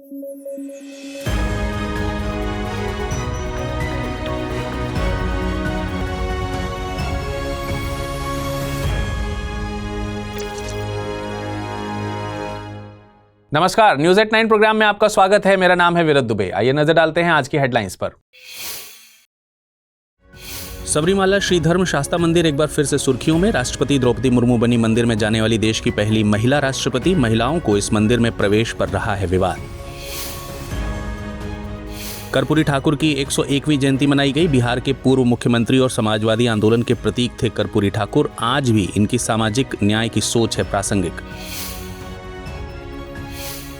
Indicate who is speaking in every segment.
Speaker 1: नमस्कार, news at 9 programme में आपका स्वागत है। मेरा नाम है विरत दुबे। आइए नजर डालते हैं आज की हेडलाइंस पर। सबरीमाला श्री धर्म शास्ता मंदिर एक बार फिर से सुर्खियों में। राष्ट्रपति द्रौपदी मुर्मू बनी मंदिर में जाने वाली देश की पहली महिला राष्ट्रपति। महिलाओं को इस मंदिर में प्रवेश पर रहा है विवाद। कर्पूरी ठाकुर की 101वीं जयंती मनाई गई। बिहार के पूर्व मुख्यमंत्री और समाजवादी आंदोलन के प्रतीक थे कर्पूरी ठाकुर। आज भी इनकी सामाजिक न्याय की सोच है प्रासंगिक।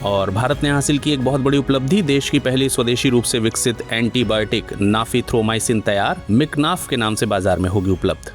Speaker 1: और भारत ने हासिल की एक बहुत बड़ी उपलब्धि। देश की पहली स्वदेशी रूप से विकसित एंटीबायोटिक नाफिथ्रोमाइसिन तैयार मिकनाफ के नाम से बाजार में होगी उपलब्ध।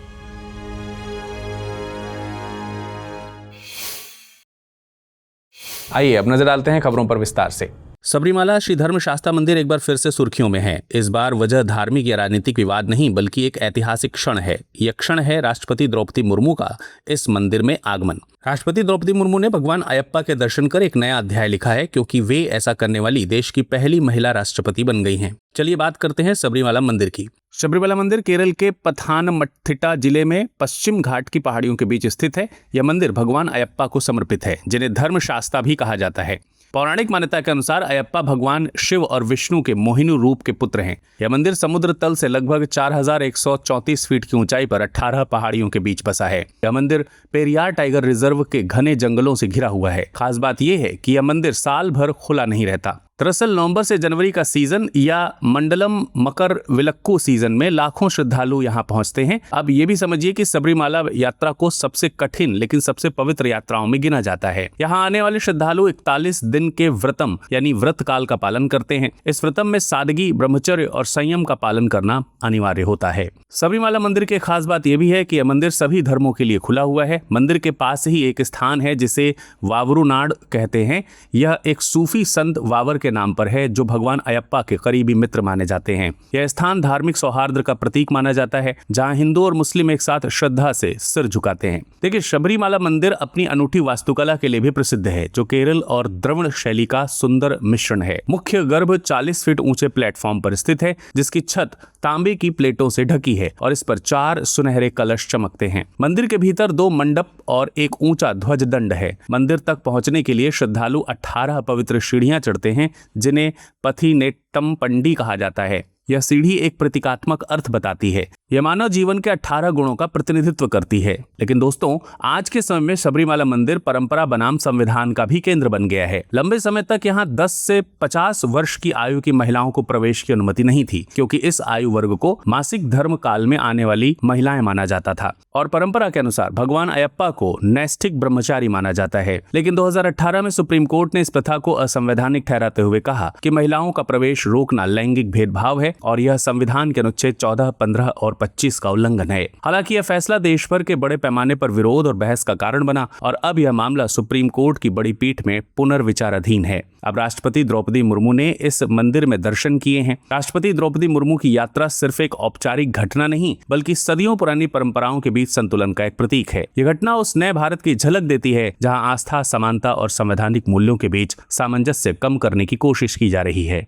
Speaker 1: आइए अब नजर डालते हैं खबरों पर विस्तार से। सबरीमाला श्री धर्म शास्ता मंदिर एक बार फिर से सुर्खियों में है। इस बार वजह धार्मिक या राजनीतिक विवाद नहीं, बल्कि एक ऐतिहासिक क्षण है। यह क्षण है राष्ट्रपति द्रौपदी मुर्मू का इस मंदिर में आगमन। राष्ट्रपति द्रौपदी मुर्मू ने भगवान अयप्पा के दर्शन कर एक नया अध्याय लिखा है, क्योंकि वे ऐसा करने वाली देश की पहली महिला राष्ट्रपति बन गई हैं। चलिए बात करते हैं सबरीमाला मंदिर की। सबरीमाला मंदिर केरल के पथानमथिट्टा जिले में पश्चिम घाट की पहाड़ियों के बीच स्थित है। यह मंदिर भगवान अयप्पा को समर्पित है, जिन्हें धर्म शास्ता भी कहा जाता है। पौराणिक मान्यता के अनुसार अयप्पा भगवान शिव और विष्णु के मोहिनी रूप के पुत्र हैं। यह मंदिर समुद्र तल से लगभग 4134 फीट की ऊंचाई पर 18 पहाड़ियों के बीच बसा है। यह मंदिर पेरियार टाइगर रिजर्व के घने जंगलों से घिरा हुआ है। खास बात यह है कि यह मंदिर साल भर खुला नहीं रहता। दरअसल नवंबर से जनवरी का सीजन या मंडलम मकर विलक्कू सीजन में लाखों श्रद्धालु यहां पहुंचते हैं। अब ये भी समझिए कि सबरीमाला यात्रा को सबसे कठिन लेकिन सबसे पवित्र यात्राओं में गिना जाता है। यहां आने वाले श्रद्धालु 41 दिन के व्रतम यानी व्रत काल का पालन करते हैं। इस व्रतम में सादगी, ब्रह्मचर्य और संयम का पालन करना अनिवार्य होता है। सबरीमाला मंदिर की खास बात यह भी है कि यह मंदिर सभी धर्मों के लिए खुला हुआ है। मंदिर के पास ही एक स्थान है जिसे वावरुनाड कहते हैं। यह एक सूफी संत वावर के नाम पर है, जो भगवान अयप्पा के करीबी मित्र माने जाते हैं। यह स्थान धार्मिक सौहार्द का प्रतीक माना जाता है, जहां हिंदू और मुस्लिम एक साथ श्रद्धा से सिर झुकाते हैं। देखिए, सबरीमाला मंदिर अपनी अनूठी वास्तुकला के लिए भी प्रसिद्ध है, जो केरल और द्रविड़ शैली का सुंदर मिश्रण है। मुख्य गर्भ 40 फीट ऊंचे प्लेटफॉर्म पर स्थित है, जिसकी छत तांबे की प्लेटों से ढकी है और इस पर 4 सुनहरे कलश चमकते हैं। मंदिर के भीतर 2 मंडप और एक ऊंचा ध्वज दंड है। मंदिर तक पहुंचने के लिए श्रद्धालु 18 पवित्र सीढ़ियां चढ़ते हैं, जिन्हें पथिनेट्टम पंडी कहा जाता है। यह सीढ़ी एक प्रतीकात्मक अर्थ बताती है। यह मानव जीवन के 18 गुणों का प्रतिनिधित्व करती है। लेकिन दोस्तों, आज के समय में सबरीमाला मंदिर परंपरा बनाम संविधान का भी केंद्र बन गया है। लंबे समय तक यहाँ 10 से 50 वर्ष की आयु की महिलाओं को प्रवेश की अनुमति नहीं थी, क्योंकि इस आयु वर्ग को मासिक धर्म काल में आने वाली महिलाएं माना जाता था और परंपरा के अनुसार भगवान अयप्पा को नैष्ठिक ब्रह्मचारी माना जाता है। लेकिन 2018 में सुप्रीम कोर्ट ने इस प्रथा को असंवैधानिक ठहराते हुए कहा कि महिलाओं का प्रवेश रोकना लैंगिक भेदभाव है और यह संविधान के अनुच्छेद 14, 15 और 25 का उल्लंघन है। हालांकि यह फैसला देश भर के बड़े पैमाने पर विरोध और बहस का कारण बना और अब यह मामला सुप्रीम कोर्ट की बड़ी पीठ में पुनर्विचाराधीन है। अब राष्ट्रपति द्रौपदी मुर्मू ने इस मंदिर में दर्शन किए हैं। राष्ट्रपति द्रौपदी मुर्मू की यात्रा सिर्फ एक औपचारिक घटना नहीं, बल्कि सदियों पुरानी परंपराओं के बीच संतुलन का एक प्रतीक है। यह घटना उस नए भारत की झलक देती है, जहां आस्था, समानता और संवैधानिक मूल्यों के बीच सामंजस्य कम करने की कोशिश की जा रही है।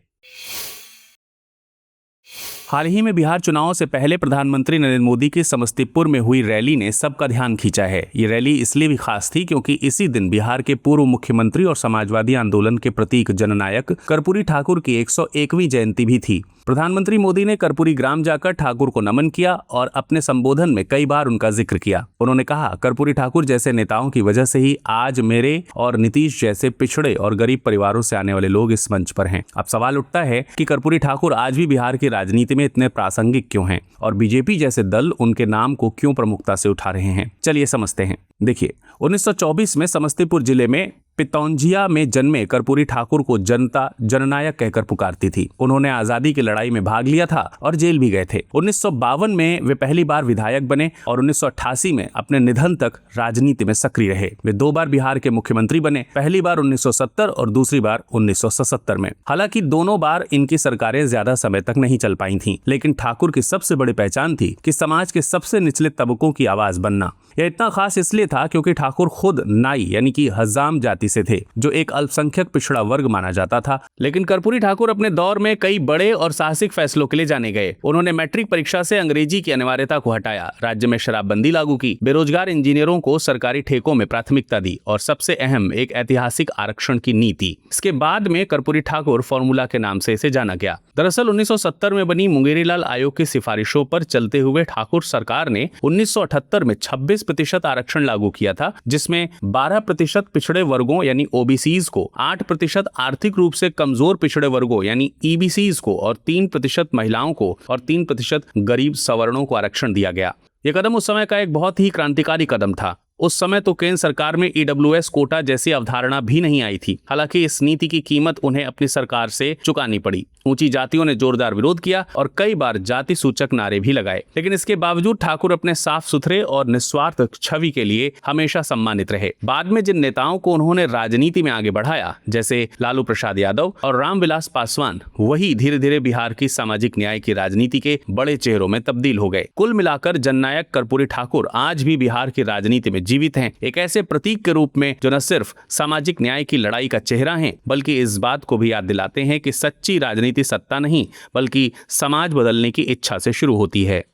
Speaker 1: हाल ही में बिहार चुनावों से पहले प्रधानमंत्री नरेंद्र मोदी की समस्तीपुर में हुई रैली ने सबका ध्यान खींचा है। ये रैली इसलिए भी खास थी क्योंकि इसी दिन बिहार के पूर्व मुख्यमंत्री और समाजवादी आंदोलन के प्रतीक जननायक कर्पूरी ठाकुर की 101वीं जयंती भी थी। प्रधानमंत्री मोदी ने कर्पूरी ग्राम जाकर ठाकुर को नमन किया और अपने संबोधन में कई बार उनका जिक्र किया। उन्होंने कहा, कर्पूरी ठाकुर जैसे नेताओं की वजह से ही आज मेरे और नीतीश जैसे पिछड़े और गरीब परिवारों से आने वाले लोग इस मंच पर हैं। अब सवाल उठता है कि कर्पूरी ठाकुर आज भी बिहार की राजनीति में इतने प्रासंगिक क्यों हैं और बीजेपी जैसे दल उनके नाम को क्यों प्रमुखता से उठा रहे हैं। चलिए समझते हैं। देखिए, 1924 में समस्तीपुर जिले में पितौंजिया में जन्मे कर्पूरी ठाकुर को जनता जननायक कहकर पुकारती थी। उन्होंने आजादी की लड़ाई में भाग लिया था और जेल भी गए थे। 1952 में वे पहली बार विधायक बने और 1988 में अपने निधन तक राजनीति में सक्रिय रहे। वे 2 बार बिहार के मुख्यमंत्री बने, पहली बार 1970 और दूसरी बार 1977 में। हालांकि दोनों बार इनकी सरकारें ज्यादा समय तक नहीं चल पाई थीं, लेकिन ठाकुर की सबसे बड़ी पहचान थी कि समाज के सबसे निचले तबकों की आवाज बनना। यह इतना खास इसलिए था क्योंकि ठाकुर खुद नाई यानी कि हजाम जाति से थे, जो एक अल्पसंख्यक पिछड़ा वर्ग माना जाता था। लेकिन कर्पूरी ठाकुर अपने दौर में कई बड़े और साहसिक फैसलों के लिए जाने गए। उन्होंने मैट्रिक परीक्षा से अंग्रेजी की अनिवार्यता को हटाया, राज्य में शराबबंदी लागू की, बेरोजगार इंजीनियरों को सरकारी ठेकों में प्राथमिकता दी और सबसे अहम एक ऐतिहासिक आरक्षण की नीति। इसके बाद में कर्पूरी ठाकुर फॉर्मूला के नाम से इसे जाना गया। दरअसल 1970 में बनी मुंगेरीलाल आयोग की सिफारिशों पर चलते हुए ठाकुर सरकार ने 1978 में 26% आरक्षण लागू किया था, जिसमें 12% पिछड़े वर्गों यानी ओबीसीज को, 8% आर्थिक रूप से कमजोर पिछड़े वर्गों यानी ईबीसीज को और 3% महिलाओं को और 3% गरीब सवर्णों को आरक्षण दिया गया। यह कदम उस समय का एक बहुत ही क्रांतिकारी कदम था। उस समय तो केंद्र सरकार में ईडब्ल्यूएस कोटा जैसी अवधारणा भी नहीं आई थी। हालांकि इस नीति की कीमत उन्हें अपनी सरकार से चुकानी पड़ी। ऊंची जातियों ने जोरदार विरोध किया और कई बार जाति सूचक नारे भी लगाए, लेकिन इसके बावजूद ठाकुर अपने साफ सुथरे और निस्वार्थ छवि के लिए हमेशा सम्मानित रहे। बाद में जिन नेताओं को उन्होंने राजनीति में आगे बढ़ाया, जैसे लालू प्रसाद यादव और रामविलास पासवान, वही धीरे धीरे बिहार की सामाजिक न्याय की राजनीति के बड़े चेहरों में तब्दील हो गए। कुल मिलाकर जननायक कर्पूरी ठाकुर आज भी बिहार की राजनीति में जीवित हैं, एक ऐसे प्रतीक के रूप में जो न सिर्फ सामाजिक न्याय की लड़ाई का चेहरा हैं, बल्कि इस बात को भी याद दिलाते हैं कि सच्ची राजनीति सत्ता नहीं बल्कि समाज बदलने की इच्छा से शुरू होती है।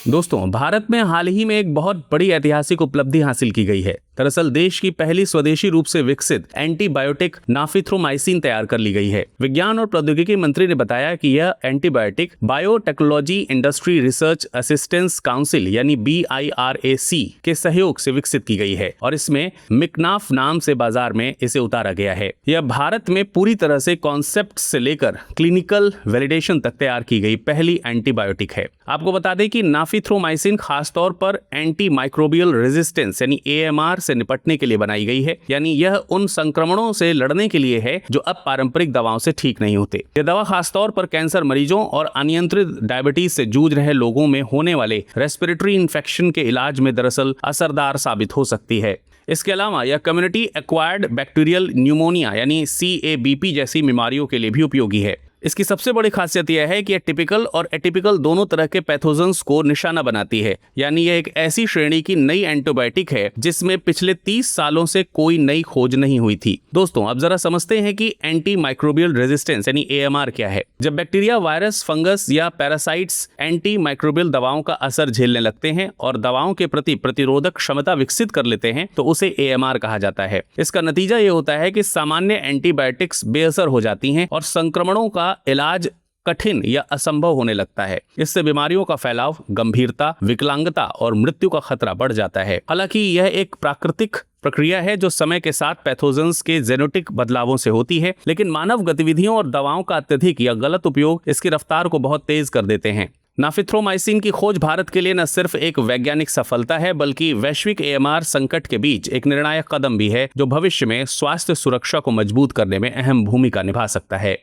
Speaker 1: दोस्तों, भारत में हाल ही में एक बहुत बड़ी ऐतिहासिक उपलब्धि हासिल की गई है। दरअसल देश की पहली स्वदेशी रूप से विकसित एंटीबायोटिक नाफिथ्रोमाइसिन तैयार कर ली गई है। विज्ञान और प्रौद्योगिकी मंत्री ने बताया कि यह antibiotic biotechnology industry research assistance council यानी BIRAC के सहयोग से विकसित की गई है और इसमें मिकनाफ नाम से बाजार में इसे उतारा गया है। यह भारत में पूरी तरह से कॉन्सेप्ट से लेकर क्लिनिकल वैलिडेशन तक तैयार की गई पहली एंटीबायोटिक है। आपको बता दें कि नाफिथ्रोमाइसिन खासतौर पर एंटी माइक्रोबियल रेजिस्टेंस यानी AMR से निपटने के लिए बनाई गई है, यानी यह उन संक्रमणों से लड़ने के लिए है जो अब पारंपरिक दवाओं से ठीक नहीं होते। यह दवा खासतौर पर कैंसर मरीजों और अनियंत्रित डायबिटीज से जूझ रहे लोगों में होने वाले रेस्पिरेटरी इन्फेक्शन के इलाज में दरअसल असरदार साबित हो सकती है। इसके अलावा यह कम्युनिटी एक्वायर्ड बैक्टीरियल न्यूमोनिया यानी CABP जैसी बीमारियों के लिए भी उपयोगी है। इसकी सबसे बड़ी खासियत यह है कि यह टिपिकल और एटिपिकल दोनों तरह के पैथोजेंस को निशाना बनाती है, यानी यह एक ऐसी श्रेणी की नई एंटीबायोटिक है जिसमें पिछले 30 सालों से कोई नई खोज नहीं हुई थी। दोस्तों, अब जरा समझते हैं कि एंटी माइक्रोबियल रेजिस्टेंस यानी AMR क्या है। जब बैक्टीरिया, वायरस, फंगस या पैरासाइट्स एंटी माइक्रोबियल दवाओं का असर झेलने लगते हैं और दवाओं के प्रति प्रतिरोधक क्षमता विकसित कर लेते हैं तो उसे AMR कहा जाता है। इसका नतीजा ये होता है कि सामान्य एंटीबायोटिक्स बेअसर हो जाती हैं और संक्रमणों का इलाज कठिन या असंभव होने लगता है। इससे बीमारियों का फैलाव, गंभीरता, विकलांगता और मृत्यु का खतरा बढ़ जाता है। हालांकि यह एक प्राकृतिक प्रक्रिया है जो समय के साथ पैथोजेंस के जेनेटिक बदलावों से होती है, लेकिन मानव गतिविधियों और दवाओं का अत्यधिक या गलत उपयोग इसकी रफ्तार को बहुत तेज कर देते हैं। नाफिथ्रोमाइसिन की खोज भारत के लिए न सिर्फ एक वैज्ञानिक सफलता है बल्कि वैश्विक AMR संकट के बीच एक निर्णायक कदम भी है जो भविष्य में स्वास्थ्य सुरक्षा को मजबूत करने में अहम भूमिका निभा सकता है।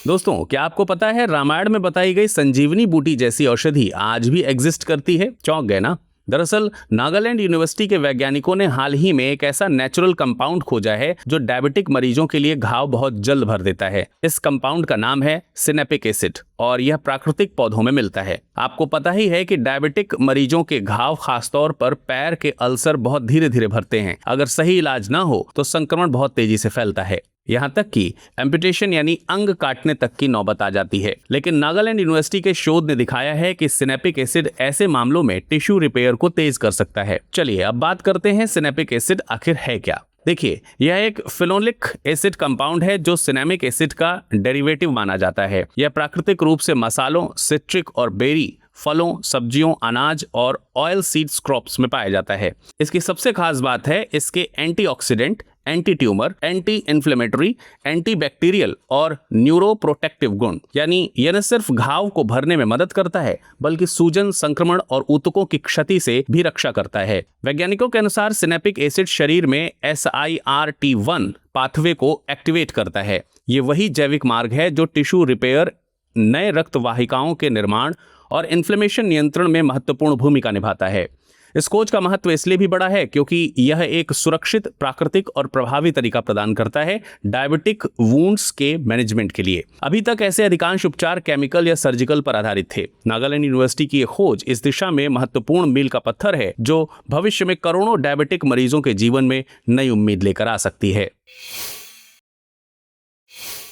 Speaker 1: दोस्तों, क्या आपको पता है रामायण में बताई गई संजीवनी बूटी जैसी औषधि आज भी एग्जिस्ट करती है? चौंक गए ना? दरअसल नागालैंड यूनिवर्सिटी के वैज्ञानिकों ने हाल ही में एक ऐसा नेचुरल कंपाउंड खोजा है जो डायबिटिक मरीजों के लिए घाव बहुत जल्द भर देता है। इस कंपाउंड का नाम है सिनेपिक एसिड और यह प्राकृतिक पौधों में मिलता है। आपको पता ही है कि डायबिटिक मरीजों के घाव, खासतौर पर पैर के अल्सर, बहुत धीरे धीरे भरते हैं। अगर सही इलाज ना हो तो संक्रमण बहुत तेजी से फैलता है, यहाँ तक कि एम्पुटेशन यानी अंग काटने तक की नौबत आ जाती है। लेकिन नागालैंड यूनिवर्सिटी के शोध ने दिखाया है कि सिनेपिक एसिड ऐसे मामलों में टिश्यू रिपेयर को तेज कर सकता है। चलिए अब बात करते हैं सिनेपिक एसिड आखिर है क्या। देखिए, यह एक फिनोलिक एसिड कंपाउंड है जो सिनेमिक एसिड का डेरिवेटिव माना जाता है। यह प्राकृतिक रूप से मसालों, सिट्रिक और बेरी, फलों, सब्जियों, अनाज और ऑयल सीड्स क्रॉप्स में पाया जाता है। इसकी सबसे खास बात है इसके antioxidant, anti tumour, anti inflammatory, anti bacterial और न्यूरोप्रोटेक्टिव गुण। यानी यह न सिर्फ घाव को भरने में मदद करता है बल्कि सूजन, संक्रमण और ऊतकों की क्षति से भी रक्षा करता है। वैज्ञानिकों के अनुसार सिनेपिक एसिड शरीर में SIRT1 पाथवे को एक्टिवेट करता है। ये वही जैविक मार्ग है जो टिश्यू रिपेयर, नए रक्त वाहिकाओं के निर्माण और इन्फ्लेमेशन नियंत्रण में महत्वपूर्ण भूमिका निभाता है। इस खोज का महत्व इसलिए भी बड़ा है क्योंकि यह एक सुरक्षित, प्राकृतिक और प्रभावी तरीका प्रदान करता है डायबिटिक वुंड्स के मैनेजमेंट के लिए। अभी तक ऐसे अधिकांश उपचार केमिकल या सर्जिकल पर आधारित थे। नागालैंड यूनिवर्सिटी की यह खोज इस दिशा में महत्वपूर्ण मील का पत्थर है, जो भविष्य में करोड़ों डायबिटिक मरीजों के जीवन में नई उम्मीद लेकर आ सकती है।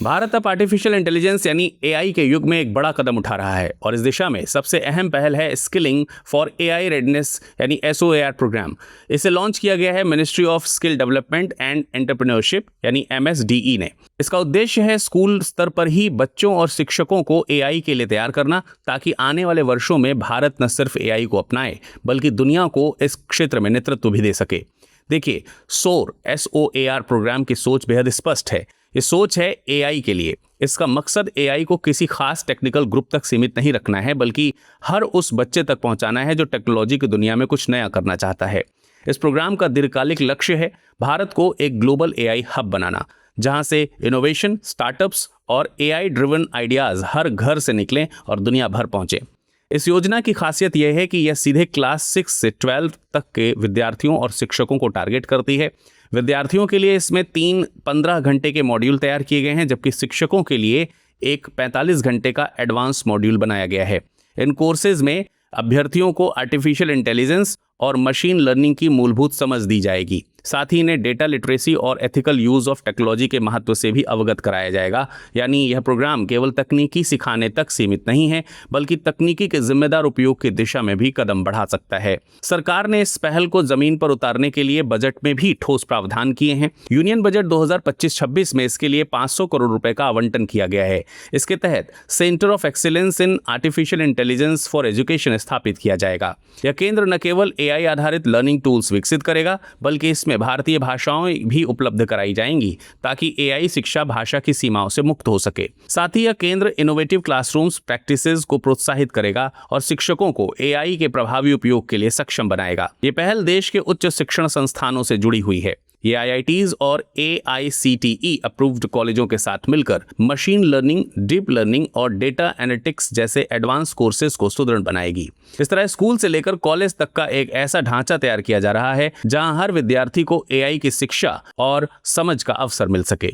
Speaker 1: भारत अब आर्टिफिशियल इंटेलिजेंस यानी एआई के युग में एक बड़ा कदम उठा रहा है और इस दिशा में सबसे अहम पहल है स्किलिंग फॉर एआई रेडनेस यानी SOAR प्रोग्राम। इसे लॉन्च किया गया है ministry of skill development and entrepreneurship यानी MSDE ने। इसका उद्देश्य है स्कूल स्तर पर ही बच्चों और शिक्षकों को एआई के लिए तैयार करना, ताकि आने वाले वर्षों में भारत न सिर्फ एआई को अपनाए बल्कि दुनिया को इस क्षेत्र में नेतृत्व भी दे सके। देखिए, SOAR प्रोग्राम की सोच बेहद स्पष्ट है। ये सोच है एआई के लिए। इसका मकसद एआई को किसी खास टेक्निकल ग्रुप तक सीमित नहीं रखना है, बल्कि हर उस बच्चे तक पहुंचाना है जो टेक्नोलॉजी की दुनिया में कुछ नया करना चाहता है। इस प्रोग्राम का दीर्घकालिक लक्ष्य है भारत को एक ग्लोबल एआई हब बनाना, जहां से इनोवेशन, स्टार्टअप्स और एआई ड्रिवन आइडियाज हर घर से निकलें और दुनिया भर पहुंचे। इस योजना की खासियत यह है कि यह सीधे क्लास 6 से 12 तक के विद्यार्थियों और शिक्षकों को टारगेट करती है। विद्यार्थियों के लिए इसमें 3 15 घंटे के मॉड्यूल तैयार किए गए हैं, जबकि शिक्षकों के लिए एक 45 घंटे का एडवांस मॉड्यूल बनाया गया है। इन कोर्सेज में अभ्यर्थियों को आर्टिफिशियल इंटेलिजेंस और मशीन लर्निंग की मूलभूत समझ दी जाएगी। साथ ही इन्हें डेटा लिटरेसी और एथिकल यूज ऑफ टेक्नोलॉजी के महत्व से भी अवगत कराया जाएगा। यानी यह प्रोग्राम केवल तकनीकी सिखाने तक सीमित नहीं है, बल्कि तकनीकी के जिम्मेदार उपयोग की दिशा में भी कदम बढ़ा सकता है। सरकार ने इस पहल को जमीन पर उतारने के लिए बजट में भी ठोस प्रावधान किए हैं। यूनियन बजट 2025-26 में इसके लिए 500 करोड़ रुपए का आवंटन किया गया है। इसके तहत centre of excellence in artificial intelligence for education स्थापित किया जाएगा। यह केंद्र न केवल एआई आधारित लर्निंग टूल्स विकसित करेगा, बल्कि इसमें भारतीय भाषाएं भी उपलब्ध कराई जाएंगी, ताकि एआई शिक्षा भाषा की सीमाओं से मुक्त हो सके। साथ ही यह केंद्र इनोवेटिव क्लासरूम्स प्रैक्टिसेस को प्रोत्साहित करेगा और शिक्षकों को एआई के प्रभावी उपयोग के लिए सक्षम बनाएगा। ये पहल देश के उच्च शिक्षण संस्थानों से जुड़ी हुई है। ये IITs और AICTE अप्रूव्ड कॉलेजों के साथ मिलकर मशीन लर्निंग, डीप लर्निंग और डेटा एनालिटिक्स जैसे एडवांस कोर्सेज को सुदृढ़ बनाएगी। इस तरह स्कूल से लेकर कॉलेज तक का एक ऐसा ढांचा तैयार किया जा रहा है जहां हर विद्यार्थी को एआई की शिक्षा और समझ का अवसर मिल सके।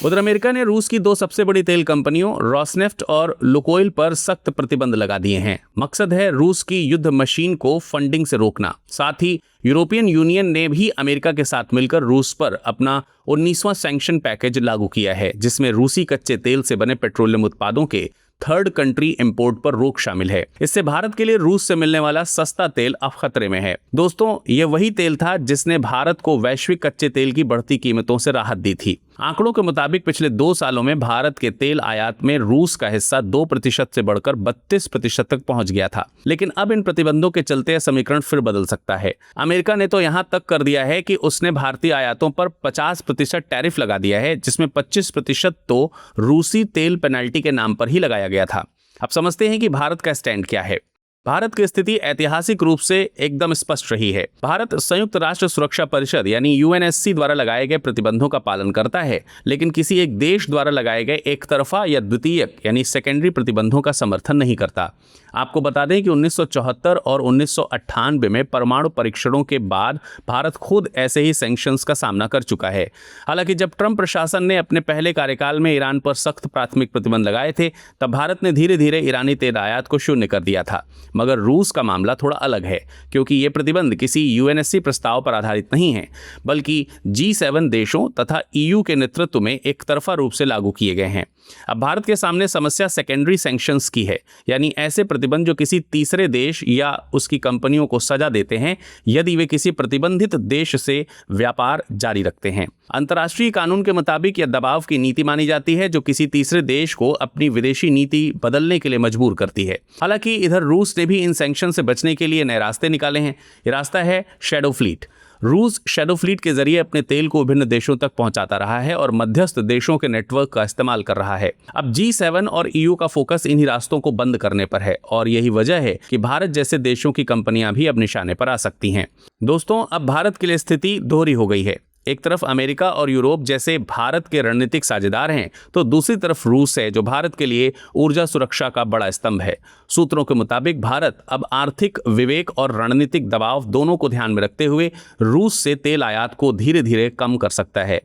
Speaker 1: उधर अमेरिका ने रूस की 2 सबसे बड़ी तेल कंपनियों रॉसनेफ्ट और लुकोइल पर सख्त प्रतिबंध लगा दिए हैं। मकसद है रूस की युद्ध मशीन को फंडिंग से रोकना। साथ ही यूरोपियन यूनियन ने भी अमेरिका के साथ मिलकर रूस पर अपना 19वां सैंक्शन पैकेज लागू किया है, जिसमें रूसी कच्चे तेल से बने पेट्रोलियम उत्पादों के थर्ड कंट्री इंपोर्ट पर रोक शामिल है। इससे भारत के लिए रूस से मिलने वाला सस्ता तेल अब खतरे में है। दोस्तों, ये वही तेल था जिसने भारत को वैश्विक कच्चे तेल की बढ़ती कीमतों से राहत दी थी। आंकड़ों के मुताबिक पिछले 2 सालों में भारत के तेल आयात में रूस का हिस्सा 2% से बढ़कर 32% तक पहुंच गया था। लेकिन अब इन प्रतिबंधों के चलते समीकरण फिर बदल सकता है। अमेरिका ने तो यहां तक कर दिया है कि उसने भारतीय आयातों पर 50% टैरिफ लगा दिया है, जिसमें 25% तो रूसी तेल पेनल्टी के नाम पर ही लगाया गया था। अब समझते हैं कि भारत का स्टैंड क्या है। भारत की स्थिति ऐतिहासिक रूप से एकदम स्पष्ट रही है। भारत संयुक्त राष्ट्र सुरक्षा परिषद यानी UNSC द्वारा लगाए गए प्रतिबंधों का पालन करता है, लेकिन किसी एक देश द्वारा लगाए गए एक तरफा या द्वितीयक यानी सेकेंडरी प्रतिबंधों का समर्थन नहीं करता। आपको बता दें कि 1974 और 1998 में परमाणु परीक्षणों के बाद भारत खुद ऐसे ही सैंक्शंस का सामना कर चुका है। हालांकि जब ट्रंप प्रशासन ने अपने पहले कार्यकाल में ईरान पर सख्त प्राथमिक प्रतिबंध लगाए थे, तब भारत ने धीरे धीरे ईरानी तेल आयात को शून्य कर दिया था। मगर रूस का मामला थोड़ा अलग है, क्योंकि ये प्रतिबंध किसी UNSC प्रस्ताव पर आधारित नहीं है, बल्कि G7 देशों तथा EU के नेतृत्व में एक तरफा रूप से लागू किए गए हैं। अब भारत के सामने समस्या सेकेंडरी सैंक्शंस की है, यानी ऐसे प्रतिबंध जो किसी तीसरे देश या उसकी कंपनियों को सजा देते हैं यदि वे किसी प्रतिबंधित देश से व्यापार जारी रखते हैं। अंतर्राष्ट्रीय कानून के मुताबिक यह दबाव की नीति मानी जाती है जो किसी तीसरे देश को अपनी विदेशी नीति बदलने के लिए मजबूर करती है। हालांकि इधर रूस ने भी इन सैंक्शन से बचने के लिए नए रास्ते निकाले हैं। ये रास्ता है शैडो फ्लीट। रूस शैडो फ्लीट के जरिए अपने तेल को विभिन्न देशों तक पहुंचाता रहा है और मध्यस्थ देशों के नेटवर्क का इस्तेमाल कर रहा है। अब G7 और EU का फोकस इन्हीं रास्तों को बंद करने पर है और यही वजह है कि भारत जैसे देशों की कंपनियां भी अब निशाने पर आ सकती हैं। दोस्तों, अब भारत के लिए स्थिति दोहरी हो गई है। एक तरफ अमेरिका और यूरोप जैसे भारत के रणनीतिक साझेदार हैं, तो दूसरी तरफ रूस है जो भारत के लिए ऊर्जा सुरक्षा का बड़ा स्तंभ है। सूत्रों के मुताबिक भारत अब आर्थिक विवेक और रणनीतिक दबाव दोनों को ध्यान में रखते हुए रूस से तेल आयात को धीरे धीरे कम कर सकता है।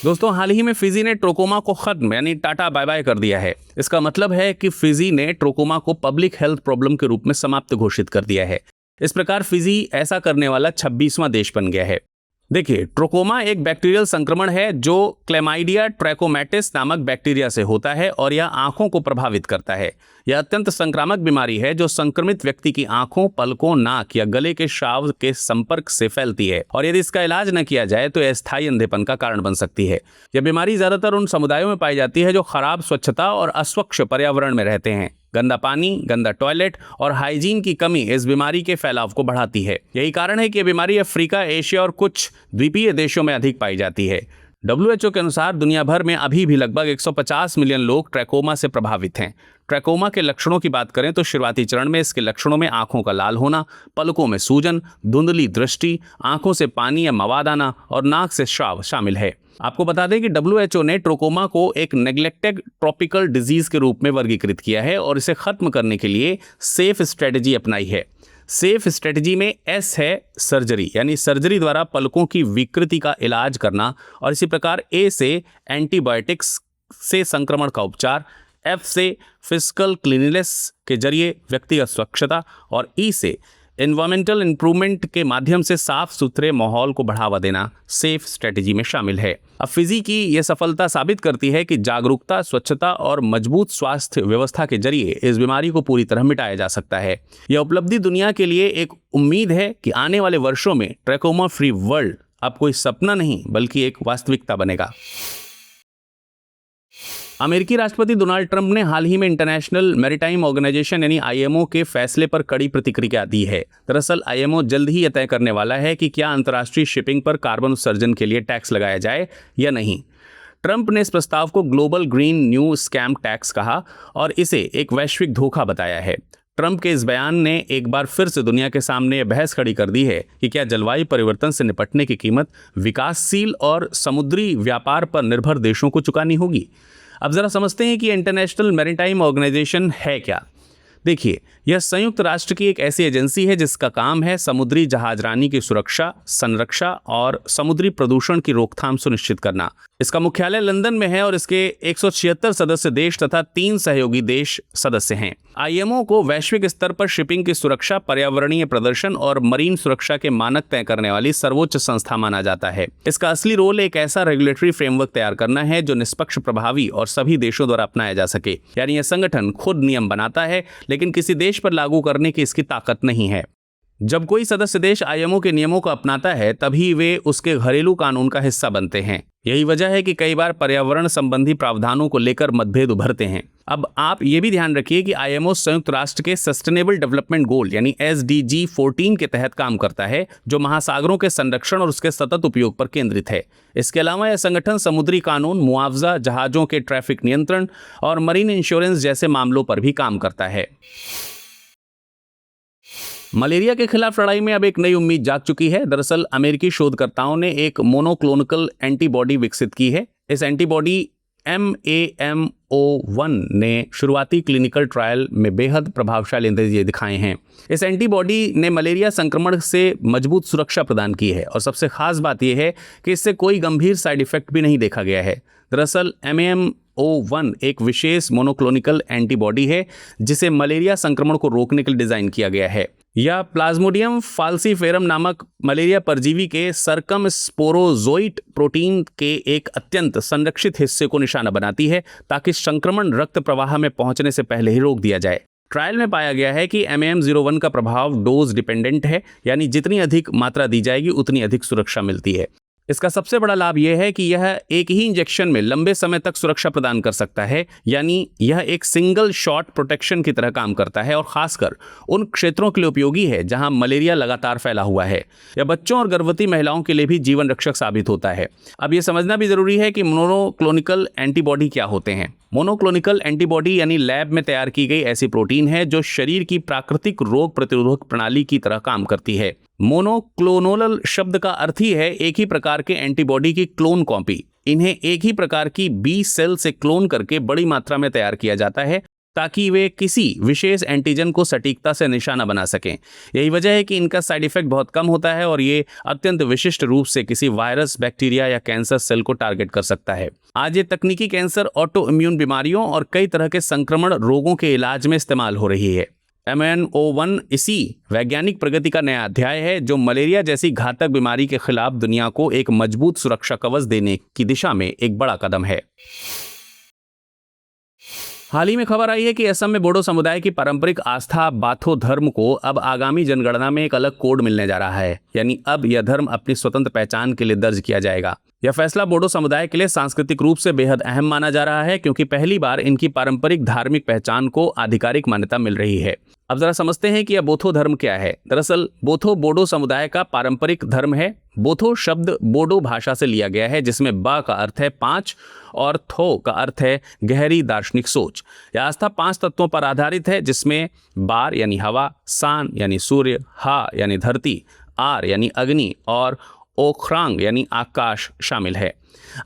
Speaker 1: दोस्तों, हाल ही में फिजी ने ट्रोकोमा को खत्म यानी टाटा बाय बाय कर दिया है। इसका मतलब है कि फिजी ने ट्रोकोमा को पब्लिक हेल्थ प्रॉब्लम के रूप में समाप्त घोषित कर दिया है। इस प्रकार फिजी ऐसा करने वाला 26वां देश बन गया है। देखिए, ट्रोकोमा एक बैक्टीरियल संक्रमण है जो क्लेमाइडिया ट्रैकोमैटिस नामक बैक्टीरिया से होता है और यह आंखों को प्रभावित करता है। यह अत्यंत संक्रामक बीमारी है जो संक्रमित व्यक्ति की आंखों, पलकों, नाक या गले के स्राव के संपर्क से फैलती है और यदि इसका इलाज न किया जाए तो यह स्थायी अंधेपन का कारण बन सकती है। यह बीमारी ज्यादातर उन समुदायों में पाई जाती है जो खराब स्वच्छता और अस्वच्छ पर्यावरण में रहते हैं। गंदा पानी, गंदा टॉयलेट और हाइजीन की कमी इस बीमारी के फैलाव को बढ़ाती है। यही कारण है कि यह बीमारी अफ्रीका, एशिया और कुछ द्वीपीय देशों में अधिक पाई जाती है। WHO के अनुसार दुनिया भर में अभी भी लगभग 150 मिलियन लोग ट्रैकोमा से प्रभावित हैं। ट्रैकोमा के लक्षणों की बात करें तो शुरुआती चरण में इसके लक्षणों में आंखों का लाल होना, पलकों में सूजन, धुंधली दृष्टि, आंखों से पानी या मवाद आना और नाक से स्राव शामिल है। आपको बता दें कि WHO ने ट्रोकोमा को एक नेग्लेक्टेड ट्रॉपिकल डिजीज के रूप में वर्गीकृत किया है और इसे खत्म करने के लिए सेफ स्ट्रेटजी अपनाई है। सेफ स्ट्रेटजी में S है सर्जरी, यानी सर्जरी द्वारा पलकों की विकृति का इलाज करना, और इसी प्रकार A से एंटीबायोटिक्स से संक्रमण का उपचार, F से फिजिकल क्लीनलीनेस के जरिए व्यक्तिगत स्वच्छता और E से एनवायरमेंटल इंप्रूवमेंट के माध्यम से साफ सुथरे माहौल को बढ़ावा देना सेफ स्ट्रेटजी में शामिल है। अब फिजी की यह सफलता साबित करती है कि जागरूकता, स्वच्छता और मजबूत स्वास्थ्य व्यवस्था के जरिए इस बीमारी को पूरी तरह मिटाया जा सकता है। यह उपलब्धि दुनिया के लिए एक उम्मीद है कि आने वाले वर्षों में ट्रैकोमा फ्री वर्ल्ड अब कोई सपना नहीं बल्कि एक वास्तविकता बनेगा। अमेरिकी राष्ट्रपति डोनाल्ड ट्रंप ने हाल ही में इंटरनेशनल मैरीटाइम ऑर्गेनाइजेशन यानी IMO के फैसले पर कड़ी प्रतिक्रिया दी है। दरअसल IMO जल्द ही यह तय करने वाला है कि क्या अंतर्राष्ट्रीय शिपिंग पर कार्बन उत्सर्जन के लिए टैक्स लगाया जाए या नहीं। ट्रंप ने इस प्रस्ताव को global green new scam tax कहा और इसे एक वैश्विक धोखा बताया है। ट्रंप के इस बयान ने एक बार फिर से दुनिया के सामने यह बहस खड़ी कर दी है कि क्या जलवायु परिवर्तन से निपटने की कीमत विकासशील और समुद्री व्यापार पर निर्भर देशों को चुकानी होगी। अब जरा समझते हैं कि इंटरनेशनल मैरीटाइम ऑर्गेनाइजेशन है क्या। देखिए, यह संयुक्त राष्ट्र की एक ऐसी एजेंसी है जिसका काम है समुद्री जहाजरानी की सुरक्षा, संरक्षा और समुद्री प्रदूषण की रोकथाम सुनिश्चित करना। इसका मुख्यालय लंदन में है और इसके 176 सदस्य देश तथा 3 सहयोगी देश सदस्य हैं। IMO को वैश्विक स्तर पर शिपिंग की सुरक्षा, पर्यावरणीय प्रदर्शन और मरीन सुरक्षा के मानक तय करने वाली सर्वोच्च संस्था माना जाता है। इसका असली रोल एक ऐसा रेगुलेटरी फ्रेमवर्क तैयार करना है जो निष्पक्ष, प्रभावी और सभी देशों द्वारा अपनाया जा सके। यानी यह संगठन खुद नियम बनाता है लेकिन किसी देश पर लागू करने की इसकी ताकत नहीं है। जब कोई सदस्य देश IMO के नियमों को अपनाता है तभी वे उसके घरेलू कानून का हिस्सा बनते हैं। यही वजह है कि कई बार पर्यावरण संबंधी प्रावधानों को लेकर मतभेद उभरते हैं। अब आप ये भी ध्यान रखिए कि IMO संयुक्त राष्ट्र के सस्टेनेबल डेवलपमेंट गोल यानी SDG 14 के तहत काम करता है, जो महासागरों के संरक्षण और उसके सतत उपयोग पर केंद्रित है। इसके अलावा यह संगठन समुद्री कानून, मुआवजा, जहाजों के ट्रैफिक नियंत्रण और मरीन इंश्योरेंस जैसे मामलों पर भी काम करता है। मलेरिया के खिलाफ लड़ाई में अब एक नई उम्मीद जाग चुकी है। दरअसल अमेरिकी शोधकर्ताओं ने एक मोनोक्लोनल एंटीबॉडी विकसित की है। इस एंटीबॉडी MAMO1 ने शुरुआती क्लिनिकल ट्रायल में बेहद प्रभावशाली नतीजे दिखाए हैं। इस एंटीबॉडी ने मलेरिया संक्रमण से मजबूत सुरक्षा प्रदान की है और सबसे खास बात यह है कि इससे कोई गंभीर साइड इफेक्ट भी नहीं देखा गया है। दरअसल MAMO1 एक विशेष मोनोक्लोनिकल एंटीबॉडी है जिसे मलेरिया संक्रमण को रोकने के लिए डिजाइन किया गया है। यह प्लाज्मोडियम फाल्सीफेरम नामक मलेरिया परजीवी के सरकम स्पोरोजोइट प्रोटीन के एक अत्यंत संरक्षित हिस्से को निशाना बनाती है ताकि संक्रमण रक्त प्रवाह में पहुंचने से पहले ही रोक दिया जाए। ट्रायल में पाया गया है कि MAM01 का प्रभाव डोज डिपेंडेंट है, यानी जितनी अधिक मात्रा दी जाएगी उतनी अधिक सुरक्षा मिलती है। इसका सबसे बड़ा लाभ यह है कि यह एक ही इंजेक्शन में लंबे समय तक सुरक्षा प्रदान कर सकता है, यानी यह एक सिंगल शॉट प्रोटेक्शन की तरह काम करता है और खासकर उन क्षेत्रों के लिए उपयोगी है जहां मलेरिया लगातार फैला हुआ है। यह बच्चों और गर्भवती महिलाओं के लिए भी जीवन रक्षक साबित होता है। अब यह समझना भी जरूरी है कि मोनोक्लोनिकल एंटीबॉडी क्या होते हैं। मोनोक्लोनिकल एंटीबॉडी यानी लैब में तैयार की गई ऐसी प्रोटीन है जो शरीर की प्राकृतिक रोग प्रतिरोधक प्रणाली की तरह काम करती है। मोनोक्लोनल शब्द का अर्थ ही है एक ही प्रकार के एंटीबॉडी की क्लोन कॉपी। इन्हें एक ही प्रकार की बी सेल से क्लोन करके बड़ी मात्रा में तैयार किया जाता है ताकि वे किसी विशेष एंटीजन को सटीकता से निशाना बना सकें। यही वजह है कि इनका साइड इफेक्ट बहुत कम होता है और ये अत्यंत विशिष्ट रूप से किसी वायरस, बैक्टीरिया या कैंसर सेल को टारगेट कर सकता है। आज ये तकनीकी कैंसर, ऑटो इम्यून बीमारियों और कई तरह के संक्रमण रोगों के इलाज में इस्तेमाल हो रही है। MNO1 इसी वैज्ञानिक प्रगति का नया अध्याय है जो मलेरिया जैसी घातक बीमारी के खिलाफ दुनिया को एक मजबूत सुरक्षा कवच देने की दिशा में एक बड़ा कदम है। हाल ही में खबर आई है कि असम में बोडो समुदाय की पारंपरिक आस्था बाथो धर्म को अब आगामी जनगणना में एक अलग कोड मिलने जा रहा है, यानी अब यह धर्म अपनी स्वतंत्र पहचान के लिए दर्ज किया जाएगा। यह फैसला बोडो समुदाय के लिए सांस्कृतिक रूप से बेहद अहम माना जा रहा है क्योंकि पहली बार इनकी पारंपरिक धार्मिक पहचान को आधिकारिक मान्यता मिल रही है। अब जरा समझते हैं कि यह बोथो धर्म क्या है। दरअसल बोथो बोडो समुदाय का पारंपरिक धर्म है। बोथो शब्द बोडो भाषा से लिया गया है जिसमें बा का अर्थ है 5 और थो का अर्थ है गहरी दार्शनिक सोच। यह आस्था 5 तत्वों पर आधारित है जिसमें बार यानी हवा, सान यानी सूर्य, हा यानी धरती, आर यानी अग्नि और ओखरांग यानी आकाश शामिल है।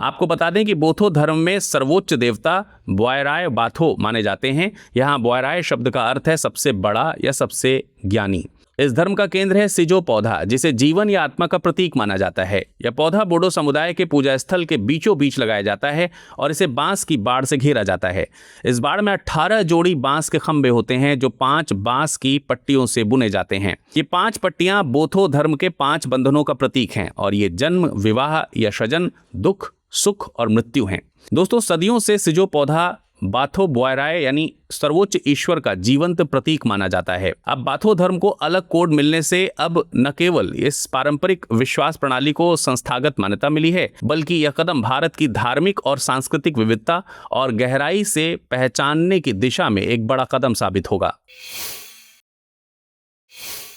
Speaker 1: आपको बता दें कि बोथो धर्म में सर्वोच्च देवता बोयराय बाथो माने जाते हैं। यहाँ बोयराय शब्द का अर्थ है सबसे बड़ा या सबसे ज्ञानी। इस धर्म का केंद्र है सिजो पौधा जिसे जीवन या आत्मा का प्रतीक माना जाता है। यह पौधा बोडो समुदाय के पूजा स्थल के बीचों बीच लगाया जाता है और इसे बांस की बाड़ से घेरा जाता है। इस बाड़ में 18 जोड़ी बांस के खंभे होते हैं जो 5 बांस की पट्टियों से बुने जाते हैं। ये 5 पट्टियां बोथो धर्म के 5 बंधनों का प्रतीक हैं और ये जन्म, विवाह, यशजन, दुख, सुख और मृत्यु हैं। दोस्तों, सदियों से सिजो पौधा बाथो बोयराय यानी सर्वोच्च ईश्वर का जीवंत प्रतीक माना जाता है। अब बाथो धर्म को अलग कोड मिलने से अब न केवल इस पारंपरिक विश्वास प्रणाली को संस्थागत मान्यता मिली है बल्कि यह कदम भारत की धार्मिक और सांस्कृतिक विविधता और गहराई से पहचानने की दिशा में एक बड़ा कदम साबित होगा।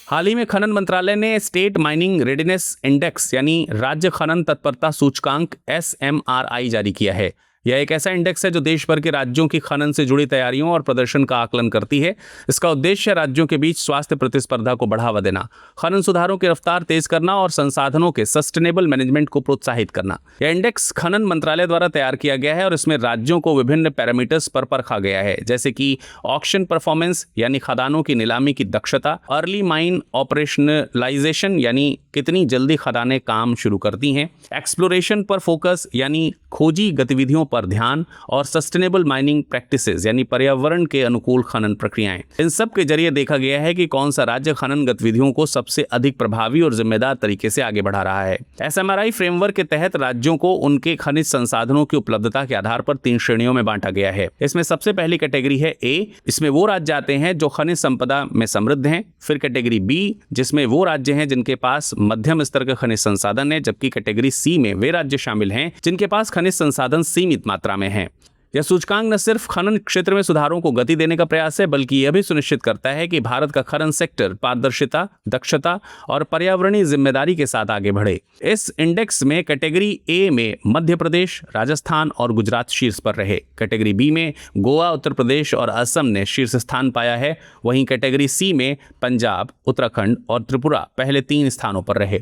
Speaker 1: हाल ही में खनन मंत्रालय ने स्टेट माइनिंग रेडिनेस इंडेक्स यानी राज्य खनन तत्परता सूचकांक SMRI जारी किया है। यह एक ऐसा इंडेक्स है जो देश भर के राज्यों की खनन से जुड़ी तैयारियों और प्रदर्शन का आकलन करती है। इसका उद्देश्य राज्यों के बीच स्वास्थ्य प्रतिस्पर्धा को बढ़ावा देना, खनन सुधारों की रफ्तार तेज करना और संसाधनों के सस्टेनेबल मैनेजमेंट को प्रोत्साहित करना। यह इंडेक्स खनन मंत्रालय द्वारा तैयार किया गया है और इसमें राज्यों को विभिन्न पैरामीटर्स पर परखा गया है जैसे कि ऑक्शन परफॉर्मेंस यानी खदानों की नीलामी की दक्षता, अर्ली माइन ऑपरेशनलाइजेशन यानी कितनी जल्दी खदानें काम शुरू करती हैं, एक्सप्लोरेशन पर फोकस यानी खोजी गतिविधियों पर ध्यान और सस्टेनेबल माइनिंग प्रैक्टिसेस यानी पर्यावरण के अनुकूल खनन प्रक्रियाएं। इन सब के जरिए देखा गया है कि कौन सा राज्य खनन गतिविधियों को सबसे अधिक प्रभावी और जिम्मेदार तरीके से आगे बढ़ा रहा है। SMRI फ्रेमवर्क के तहत राज्यों को उनके खनिज संसाधनों की उपलब्धता के आधार पर 3 श्रेणियों में बांटा गया है। इसमें सबसे पहली कैटेगरी है A, इसमें वो राज्य आते हैं जो खनिज संपदा में समृद्ध हैं। फिर कैटेगरी B जिसमें वो राज्य हैं जिनके पास मध्यम स्तर के खनिज संसाधन है, जबकि कैटेगरी C में वे राज्य शामिल हैं जिनके पास खनिज संसाधन सीमित मात्रा में हैं। यह सूचकांक न सिर्फ खनन क्षेत्र में सुधारों को गति देने का प्रयास है बल्कि यह भी सुनिश्चित करता है कि भारत का खनन सेक्टर पारदर्शिता, दक्षता और पर्यावरणीय जिम्मेदारी के साथ आगे बढ़े। इस इंडेक्स में कैटेगरी A में मध्य प्रदेश, राजस्थान और गुजरात शीर्ष पर रहे। कैटेगरी B में गोवा, उत्तर प्रदेश और असम ने शीर्ष स्थान पाया है। वहीं कैटेगरी C में पंजाब, उत्तराखंड और त्रिपुरा पहले 3 स्थानों पर रहे।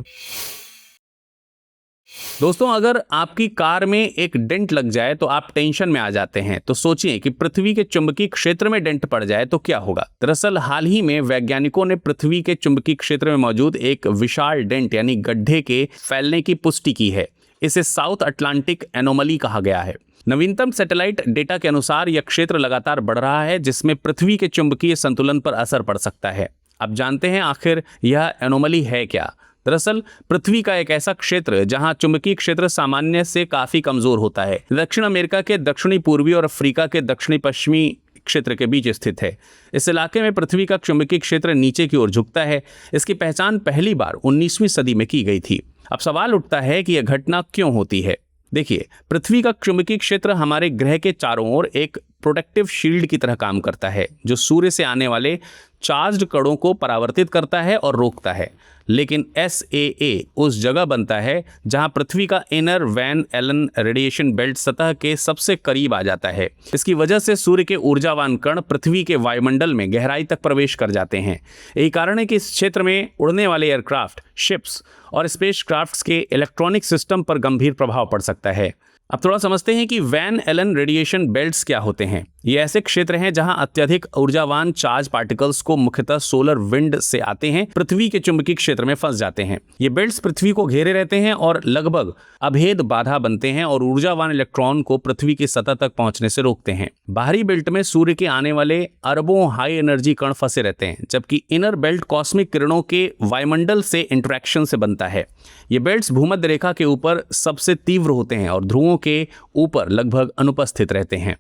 Speaker 1: दोस्तों, अगर आपकी कार में एक डेंट लग जाए तो आप टेंशन में आ जाते हैं। तो सोचिए कि पृथ्वी के चुंबकीय क्षेत्र में डेंट पड़ जाए तो क्या होगा। दरअसल हाल ही में वैज्ञानिकों ने पृथ्वी के चुंबकीय क्षेत्र में मौजूद एक विशाल डेंट यानी गड्ढे के फैलने की पुष्टि की है। इसे साउथ अटलांटिक एनोमली कहा गया है। नवीनतम सैटेलाइट डेटा के अनुसार यह क्षेत्र लगातार बढ़ रहा है जिसमें पृथ्वी के चुंबकीय संतुलन पर असर पड़ सकता है। अब जानते हैं आखिर यह एनोमली है क्या। दरअसल पृथ्वी का एक ऐसा क्षेत्र जहां चुंबकीय क्षेत्र सामान्य से काफी कमजोर होता है, दक्षिण अमेरिका के दक्षिणी पूर्वी और अफ्रीका के दक्षिणी पश्चिमी क्षेत्र के बीच स्थित है। इस इलाके में पृथ्वी का चुंबकीय क्षेत्र नीचे की ओर झुकता है। इसकी पहचान पहली बार 19वीं सदी में की गई थी। अब सवाल उठता है कि यह घटना क्यों होती है। देखिए, पृथ्वी का चुंबकीय क्षेत्र हमारे ग्रह के चारों ओर एक प्रोटेक्टिव शील्ड की तरह काम करता है जो सूर्य से आने वाले चार्ज्ड कणों को परावर्तित करता है और रोकता है। लेकिन SAA उस जगह बनता है जहां पृथ्वी का inner Van Allen radiation belt सतह के सबसे करीब आ जाता है। इसकी वजह से सूर्य के ऊर्जावान कण पृथ्वी के वायुमंडल में गहराई तक प्रवेश कर जाते हैं। यही कारण है कि इस क्षेत्र में उड़ने वाले एयरक्राफ्ट, शिप्स और स्पेसक्राफ्ट्स के इलेक्ट्रॉनिक सिस्टम पर गंभीर प्रभाव पड़ सकता है। अब थोड़ा समझते हैं कि वैन एलन रेडिएशन बेल्ट्स क्या होते हैं। ये ऐसे क्षेत्र हैं जहां अत्यधिक ऊर्जावान चार्ज पार्टिकल्स को मुख्यतः सोलर विंड से आते हैं पृथ्वी के चुंबकीय क्षेत्र में फंस जाते हैं। ये बेल्ट्स पृथ्वी को घेरे रहते हैं और लगभग अभेद बाधा बनते हैं और ऊर्जावान इलेक्ट्रॉन को पृथ्वी की सतह तक पहुंचने से रोकते हैं। बाहरी बेल्ट में सूर्य के आने वाले अरबों हाई एनर्जी कण फंसे रहते हैं, जबकि इनर बेल्ट कॉस्मिक किरणों के वायुमंडल से इंटरेक्शन से बनता है। ये बेल्ट्स भूमध्य रेखा के ऊपर सबसे तीव्र होते हैं और ध्रुवों के ऊपर लगभग अनुपस्थित रहते हैं।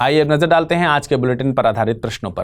Speaker 1: आइए नजर डालते हैं आज के बुलेटिन पर आधारित प्रश्नों पर।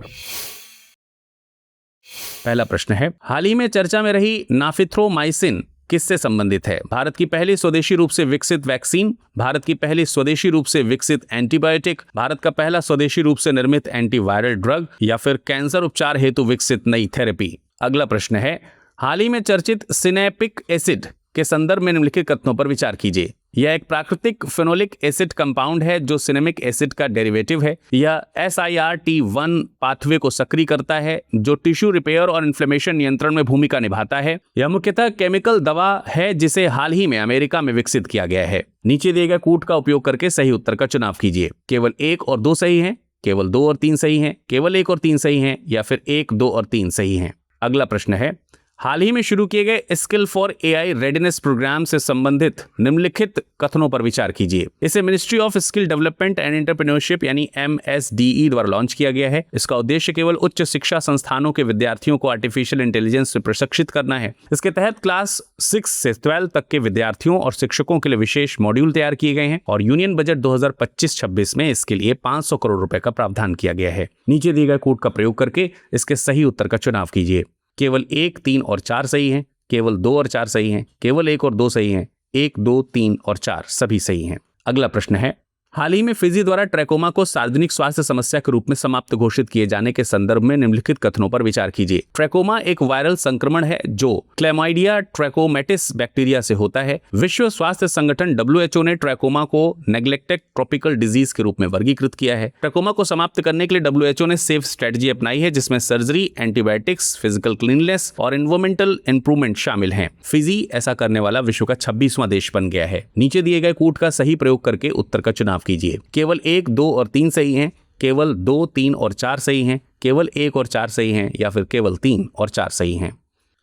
Speaker 1: पहला प्रश्न है, हाल ही में चर्चा में रही नाफिथ्रोमाइसिन किससे संबंधित है? भारत की पहली स्वदेशी रूप से विकसित वैक्सीन, भारत की पहली स्वदेशी रूप से विकसित एंटीबायोटिक, भारत का पहला स्वदेशी रूप से निर्मित एंटीवायरल ड्रग या फिर कैंसर उपचार हेतु विकसित नई थेरेपी। अगला प्रश्न है, हाल ही में चर्चित सिनेपिक एसिड के संदर्भ में निम्नलिखित कथनों पर विचार कीजिए। यह एक प्राकृतिक फेनोलिक एसिड कंपाउंड है जो सिनेमिक एसिड का डेरिवेटिव है। यह SIRT1 पाथवे को सक्रिय करता है जो टिश्यू रिपेयर और इन्फ्लेमेशन नियंत्रण में भूमिका निभाता है। यह मुख्यतः केमिकल दवा है जिसे हाल ही में अमेरिका में विकसित किया गया है। नीचे दिए गए कूट का उपयोग करके सही उत्तर का चुनाव कीजिए। केवल 1 और 2 सही हैं, केवल 2 और 3 सही हैं, केवल 1 और 3 सही हैं या फिर 1, 2 और 3 सही हैं। अगला प्रश्न है, हाल ही में शुरू किए गए skill for AI readiness programme से संबंधित निम्नलिखित कथनों पर विचार कीजिए। इसे ministry of skill development and entrepreneurship यानी MSDE द्वारा लॉन्च किया गया है। इसका उद्देश्य केवल उच्च शिक्षा संस्थानों के विद्यार्थियों को आर्टिफिशियल इंटेलिजेंस से प्रशिक्षित करना है। इसके तहत क्लास 6 से 12 तक के विद्यार्थियों और शिक्षकों के लिए विशेष मॉड्यूल तैयार किए गए हैं और यूनियन बजट 2025-26 में इसके लिए 500 करोड़ रुपए का प्रावधान किया गया है। नीचे दिए गए कोड का प्रयोग करके इसके सही उत्तर का चुनाव कीजिए। केवल 1, 3 और 4 सही हैं, केवल 2 और 4 सही हैं, केवल 1 और 2 सही हैं, 1, 2, 3 और 4 सभी सही हैं। अगला प्रश्न है, हाल ही में फिजी द्वारा ट्रैकोमा को सार्वजनिक स्वास्थ्य समस्या के रूप में समाप्त घोषित किए जाने के संदर्भ में निम्नलिखित कथनों पर विचार कीजिए। ट्रैकोमा एक वायरल संक्रमण है जो क्लैमाइडिया ट्रैकोमैटिस बैक्टीरिया से होता है। विश्व स्वास्थ्य संगठन WHO ने ट्रैकोमा को नेग्लेक्टेड ट्रॉपिकल डिजीज के रूप में वर्गीकृत किया है। ट्रैकोमा को समाप्त करने के लिए WHO ने सेफ स्ट्रेटजी अपनाई है जिसमें सर्जरी, एंटीबायोटिक्स, फिजिकल क्लीननेस और एनवायरमेंटल इंप्रूवमेंट शामिल हैं। फिजी ऐसा करने वाला विश्व का 26वां देश बन गया है। नीचे दिए गए कूट का सही प्रयोग करके उत्तर का चुनाव कीजिए। केवल 1, 2 और 3 सही हैं, केवल 2, 3 और 4 सही हैं, केवल 1 और 4 सही हैं या फिर केवल 3 और 4 सही हैं।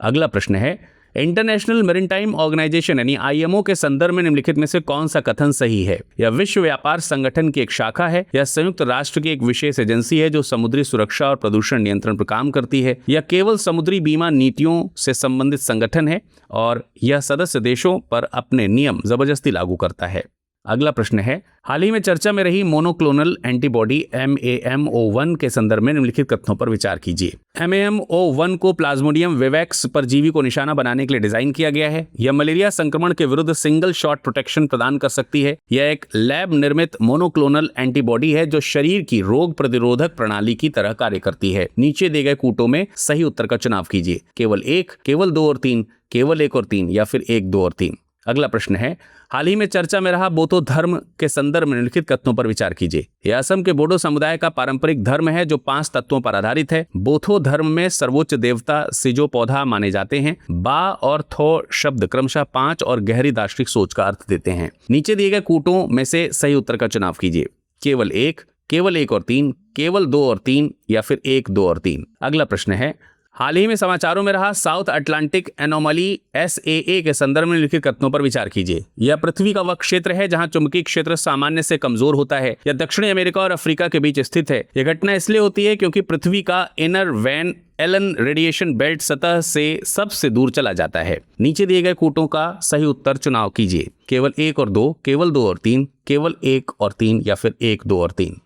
Speaker 1: अगला प्रश्न है, इंटरनेशनल मैरीटाइम ऑर्गेनाइजेशन यानी IMO के संदर्भ में निम्नलिखित में से कौन सा कथन सही है? यह विश्व व्यापार संगठन की एक शाखा है, यह संयुक्त राष्ट्र की एक विशेष एजेंसी है जो समुद्री सुरक्षा और प्रदूषण नियंत्रण पर काम करती है, यह केवल समुद्री बीमा नीतियों से संबंधित संगठन है और यह सदस्य देशों पर अपने नियम जबरदस्ती लागू करता है। अगला प्रश्न है, हाल ही में चर्चा में रही मोनोक्लोनल एंटीबॉडी MAMO1 के संदर्भ में निम्नलिखित कथनों पर विचार कीजिए। MAMO1 को प्लाज्मोडियम विवैक्स परजीवी को निशाना बनाने के लिए डिजाइन किया गया है। यह मलेरिया संक्रमण के विरुद्ध सिंगल शॉट प्रोटेक्शन प्रदान कर सकती है। यह एक लैब निर्मित मोनोक्लोनल एंटीबॉडी है जो शरीर की रोग प्रतिरोधक प्रणाली की तरह कार्य करती है। नीचे दिए गए कूटों में सही उत्तर का चुनाव कीजिए। केवल 1, केवल 2 और 3, केवल 1 और 3 या फिर 1, 2 और 3। अगला प्रश्न है, हाल ही में चर्चा में रहा बोधो धर्म के संदर्भ में निम्नलिखित कथनों पर विचार कीजिए। यह असम के बोडो समुदाय का पारंपरिक धर्म है जो 5 तत्वों पर आधारित है। बोधो धर्म में सर्वोच्च देवता सिजो पौधा माने जाते हैं। बा और थो शब्द क्रमशः 5 और गहरी दार्शनिक सोच का अर्थ देते हैं। नीचे दिए गए कूटों में से सही उत्तर का चुनाव कीजिए। केवल 1, केवल 1 और 3, केवल 2 और 3 या फिर 1, 2 और 3। अगला प्रश्न है, हाल ही में समाचारों में रहा साउथ अटलांटिक एनोमली SAA के संदर्भ में लिखित कथनों पर विचार कीजिए। यह पृथ्वी का वह क्षेत्र है जहां चुंबकीय क्षेत्र सामान्य से कमजोर होता है। यह दक्षिणी अमेरिका और अफ्रीका के बीच स्थित है। यह घटना इसलिए होती है क्योंकि पृथ्वी का inner Van Allen radiation belt सतह से सबसे दूर चला जाता है। नीचे दिए गए कूटों का सही उत्तर चुनाव कीजिए। केवल 1 और 2, केवल 2 और 3, केवल 1 और 3 या फिर 1, 2 और 3।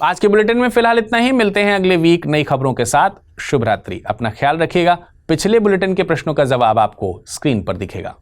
Speaker 1: आज के बुलेटिन में फिलहाल इतना ही। मिलते हैं अगले वीक नई खबरों के साथ। शुभ रात्रि, अपना ख्याल रखिएगा। पिछले बुलेटिन के प्रश्नों का जवाब आपको स्क्रीन पर दिखेगा।